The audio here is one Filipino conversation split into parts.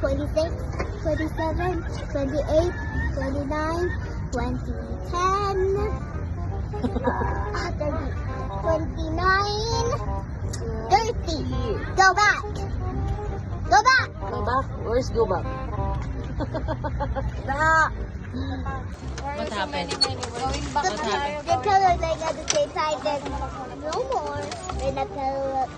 26, 27, 28, 29, 20, 10, 30, 29, 30. Go back. Go back. Go back? Where's go back? Back. What happened? Going back. The color like at the same time, then no more. Then the color.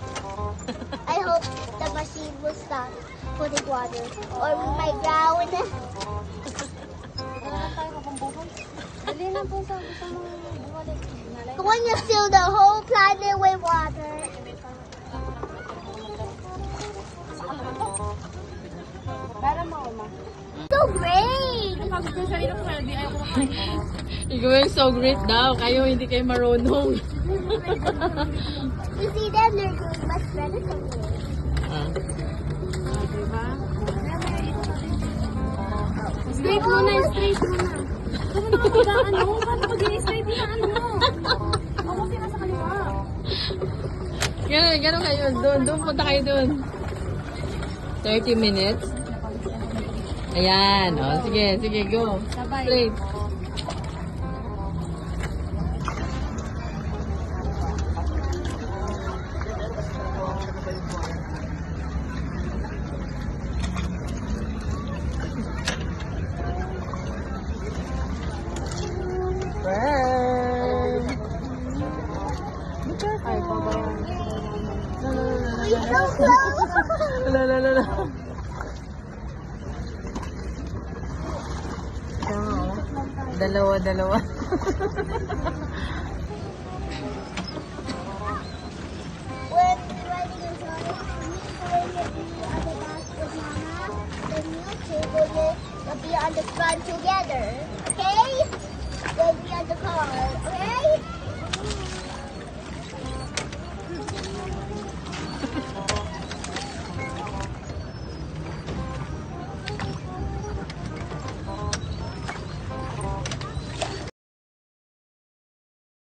I hope the machine will stop putting water, or we might drown. Dali na po sa gusto mong bumalik. When you fill the whole planet with water. Para mo, ma. So great! Ikaw yung so great daw. Kayo hindi kayo marunong. You see them, they're doing much better than me. Diba? Straight mo na, straight mo na. Saan mo nakapagdaan mo? Paano pag-i-straight na ano mo? Ako sila sa kaliwa. Ganun kayo. Doon punta kayo doon. 30 minutes. Ayan. O, sige, go. Sabay. Straight. Ay, baba. We're so close! Lala. Dalawa. When riding in front, you need to on the back with Mama. Then you two will be on the front together. Okay?